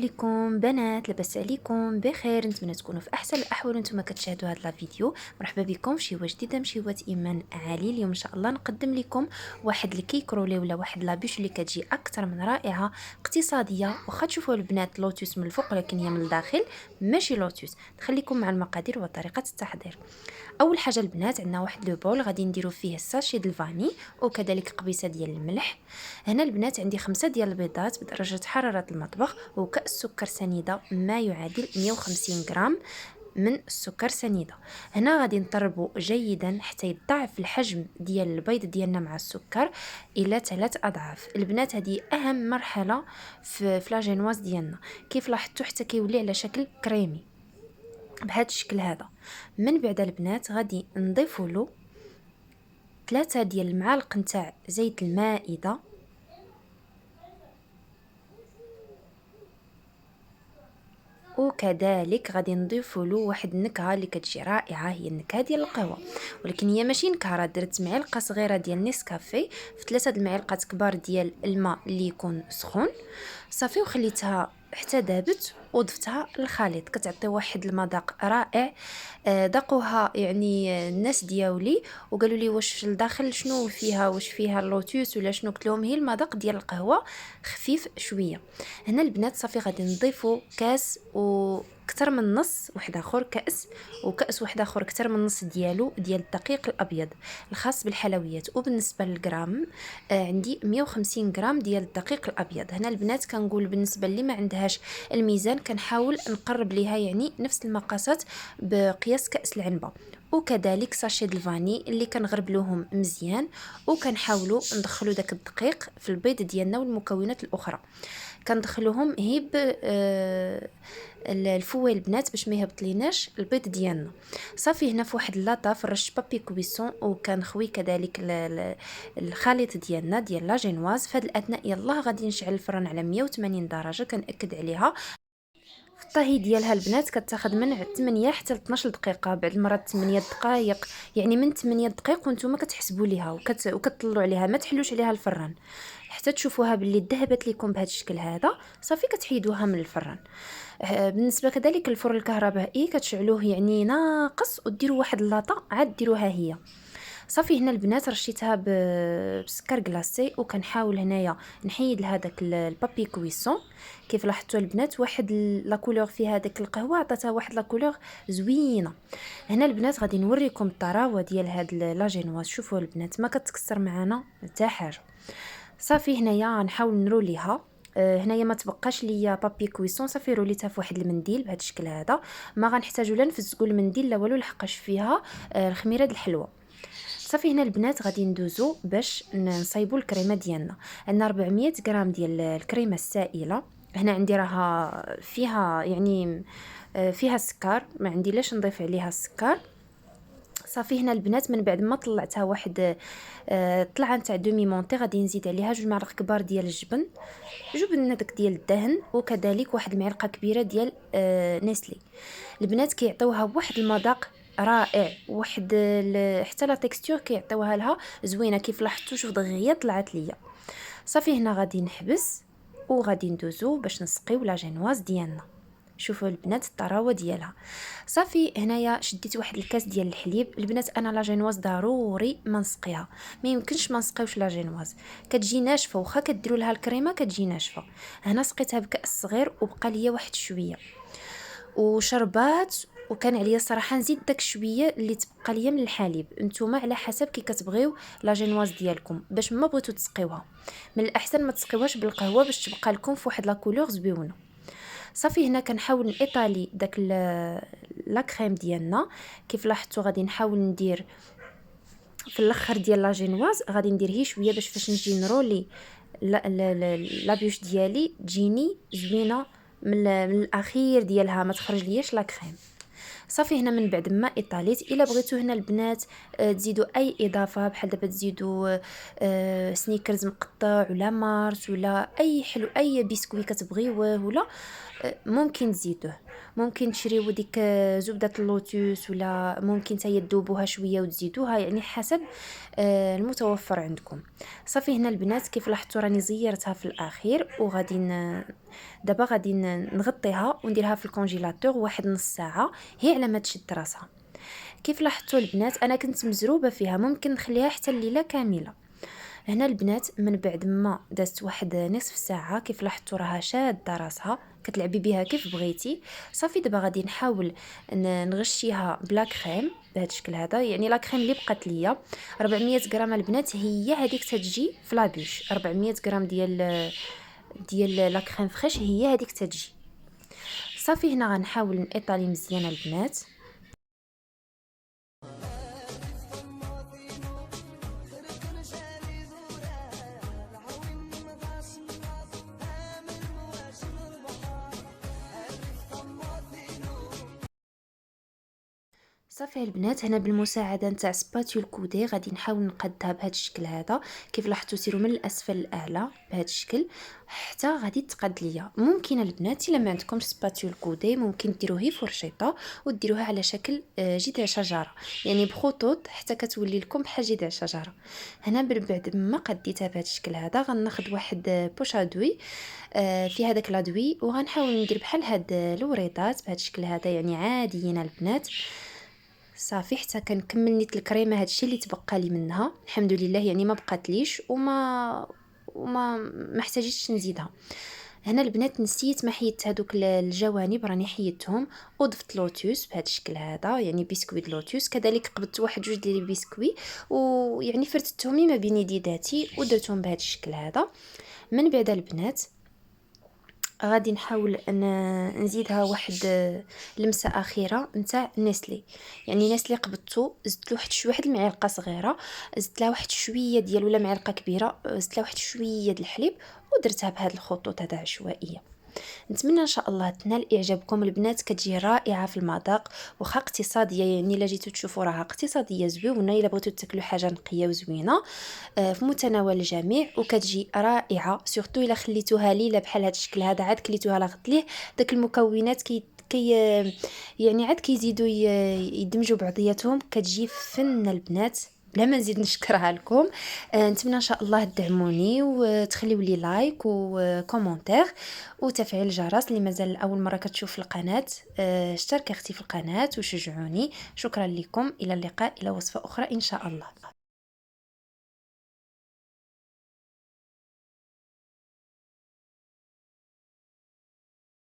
عليكم بنات، لاباس عليكم بخير؟ نتمنى تكونوا في احسن الاحوال وانتم كتشاهدوا هذا الفيديو. مرحبا بكم في شي جديده مشيوات ايمان عالي. اليوم ان شاء الله نقدم لكم واحد الكيكرولي ولا واحد لابيش اللي كتجي اكثر من رائعه، اقتصاديه. واخا تشوفوا البنات لوتوس من الفوق ولكن هي من الداخل ماشي لوتوس. نخليكم مع المقادير وطريقه التحضير. اول حاجه البنات، عندنا واحد لو بول غادي نديرو فيه الساشي ديال الفاني وكذلك قبيصه ديال الملح. هنا البنات عندي 5 ديال البيضات بدرجه حراره المطبخ وكأس سكر سنيده ما يعادل 150 غرام من السكر سنيده. هنا غادي نطربوا جيدا حتى يضاعف الحجم ديال البيض ديالنا مع السكر الى 3 اضعاف. البنات هذه اهم مرحله في لاجينواز ديالنا. كيف لاحظتوا حتى كيولي على شكل كريمي بهذا الشكل هذا. من بعد البنات غادي نضيفوا له 3 ديال المعالق نتاع زيت المائده، وكذلك غادي نضيف له واحد النكهه اللي كتجي رائعه، هي النكهه ديال القهوه، ولكن هي ماشي نكهه. درت معلقه صغيره ديال نسكافيه في 3 المعالق كبار ديال الماء اللي يكون سخون صافي، وخليتها حتى دابت وضفتها للخليط. كتعطي واحد المذاق رائع. ذاقوها يعني الناس دياولي وقالوا لي واش في الداخل شنو فيها، واش فيها اللوتوس ولا شنو. قلت لهم هي المذاق ديال القهوه خفيف شويه. هنا البنات صافي غادي نضيفوا كاس وكثر من نص واحد اخر كاس، وكاس واحد اخر كثر من نص ديالو ديال الدقيق الابيض الخاص بالحلويات. وبالنسبه للغرام عندي 150 غرام ديال الدقيق الابيض. هنا البنات كنقول بالنسبه اللي ما عندهاش الميزان كنحاول نقرب ليها يعني نفس المقاسات بقياس كاس العنبه. وكذلك ساشي ديال الفاني اللي كنغربلوهم مزيان وكنحاولوا ندخلوا داك الدقيق في البيض ديالنا والمكونات الاخرى. كندخلوهم هيب الفوي البنات باش ما يهبط ليناش البيض ديالنا. صافي هنا في واحد لاطاف رش بابي كويسون وكنخوي كذلك الخليط ديالنا ديال لاجينواز. في هذا الاثناء يلاه غادي نشعل الفرن على 180 درجه، كنأكد عليها. في الطهي ديالها البنات كتاخذ من 8 حتى 12 دقيقه، بعض المرات 8 دقائق، يعني من 8 دقائق وانتم كتحسبوا ليها وكتطلعوا عليها. ما تحلوش عليها الفران حتى تشوفوها باللي ذهبت لكم بهذا الشكل هذا. صافي كتحيدوها من الفران. بالنسبه كذلك الفرن الكهربائي كتشعلوه يعني ناقص وديروا واحد اللاطه عاد ديروها هي. صافي هنا البنات رشيتها بسكر كلاصي وكنحاول هنايا نحيد لهذاك البابي كويسون. كيف لاحظتوا البنات واحد لا كولور فيها داك القهوه عطاتها واحد لا كولور زوينه. هنا البنات غادي نوريكم الطراوه ديال هاد لاجينواز. شوفوا البنات ما كتكسر معنا حتى حاجه. صافي هنايا نحاول نروليها. هنايا ما تبقاش ليا بابي كويسون، صافي روليتها في واحد المنديل بهذا الشكل هذا. ما غنحتاجوا لا نفزقوا المنديل لا والو لحقاش فيها الخميره د الحلوه. صافي هنا البنات غادي ندوزو باش نصايبوا الكريمه ديالنا. عندنا 400 غرام ديال الكريمه السائله. هنا عندي راها فيها يعني فيها السكر، ما عندي لاش نضيف عليها السكر. صافي هنا البنات من بعد ما طلعتها واحد طلعه نتاع دومي مونتي غادي نزيد عليها 2 معالق كبار ديال الجبن، جبن داك ديال الدهن، وكذلك واحد المعلقه كبيره ديال نيسلي. البنات كيعطيوها واحد المذاق رائع، واحد حتى لا تكستور كيعطيوها لها زوينه. كيف لاحظتوا شوف دغيا طلعت ليا. صافي هنا غادي نحبس وغادي ندوزو باش نسقيو لاجينواز ديالنا. شوفوا البنات الطراوه ديالها. صافي هنايا شديت واحد الكاس ديال الحليب. البنات انا لاجينواز ضروري ما نسقيها، ما يمكنش ما نسقيوش لاجينواز، كتجي ناشفه. واخا كديروا لها الكريمه كتجي ناشفه. هنا سقيتها بكاس صغير وبقى ليا واحد شويه وشربات، وكان عليا الصراحه نزيد داك شويه اللي تبقى ليا من الحليب. نتوما على حسب كي كتبغيو لاجينواز ديالكم. باش ما بغيتو تسقيوها من الاحسن ما تسقيوهاش بالقهوه باش تبقى لكم في واحد لا كولور زويونه. صافي هنا كنحاول نايطالي داك لا كريم ديالنا. كيف لاحظتوا غادي نحاول ندير في الاخر ديال لاجينواز غادي ندير هي شويه باش فاش نجي نرولي لا بيوش ديالي تجيني زوينه من الاخير ديالها، ما تخرج لياش لا كريم. صافي هنا من بعد ما ايطاليت، الا بغيتو هنا البنات تزيدوا اي اضافه بحال دابا تزيدوا سنيكرز مقطع ولا مارس ولا اي حلو اي بسكوي كتبغيوه ولا ممكن تزيدوه، ممكن تشريو ديك زبدة اللوتوس، ولا ممكن حتى تذوبوها شوية وتزيدوها، يعني حسب المتوفر عندكم. صافي هنا البنات كيف لاحظتوا راني زيرتها في الاخير، وغادي دابا غادي نغطيها ونديرها في الكونجيلاتور واحد نص ساعه، هي على ما تشد راسها. كيف لاحظتوا البنات انا كنت مزروبه فيها، ممكن نخليها حتى الليله كامله. هنا البنات من بعد ما دازت واحد نصف ساعه، كيف لاحظتوا راها شاده راسها، كتلعبي بها كيف بغيتي. صافي دابا غادي نحاول نغشيها بلا كريم بهذا الشكل هذا. يعني لا كريم اللي بقات ليا 400 غرام البنات، هي هذيك تتجي في لابوش. 400 غرام ديال لا كريم فريش هي هذيك تتجي. صافي هنا غنحاول نيطالي مزيان البنات. صافي البنات هنا بالمساعده نتاع سباتيول كودي غادي نحاول نقادها بهذا الشكل هذا. كيف لاحظتوا سيروا من الاسفل للاعلى بهذا الشكل حتى غادي تقاد ليا. ممكن البنات الا ما عندكمش سباتيول كودي ممكن ديروه هي فرشيطه وديروها على شكل جذع شجره، يعني بخطوط حتى كتولي لكم بحال جذع شجره. هنا بعد ما قديتها بهذا الشكل هذا غناخذ واحد بوشادوي في هذاك لادوي، وغنحاول ندير بحال هاد الوريضات بهذا الشكل هذا، يعني عاديين البنات. صافي حتى كنكمل نيت الكريمه، هادشي اللي تبقى لي منها الحمد لله، يعني ما بقاتليش وما احتاجيتش نزيدها. هنا البنات نسيت ما حيدت هذوك الجوانب، راني حيدتهم وضفت لوتوس بهذا الشكل هذا، يعني بسكويت لوتوس. كذلك قبضت واحد جوج ديال البسكوي ويعني فرتتهم ما بين يديداتي ودرتهم بهذا الشكل هذا. من بعد البنات غادي نحاول ان نزيدها واحد لمسه اخيره نتاع نسلي. يعني نسلي قبضته زدت له واحد المعلقه صغيره، زدت لها واحد شويه ديال ولا معلقه كبيره، زدت لها واحد شويه د الحليب ودرتها بهاد الخطوط هذا عشوائيه. نتمنى ان شاء الله تنال اعجابكم البنات، كتجي رائعه في المذاق وخا اقتصاديه، يعني الا جيتو تشوفوا راها اقتصاديه زوينه الا بغيتو تاكلوا حاجه نقيه وزوينه في متناول الجميع، وكتجي رائعه سورتو الا خليتوها ليله بحال هذا الشكل هذا، عاد كليتوها لا غط ليه داك المكونات كي يعني عاد كيزيدوا يدمجوا بعضياتهم، كتجي فن البنات بلا ما نزيد نشكرها لكم. نتمنى ان شاء الله تدعموني وتخليوا لي لايك وكومونتير وتفعيل الجرس اللي مازال اول مره كتشوف القناه. اشترك اختي في القناه وشجعوني. شكرا لكم، الى اللقاء الى وصفه اخرى ان شاء الله.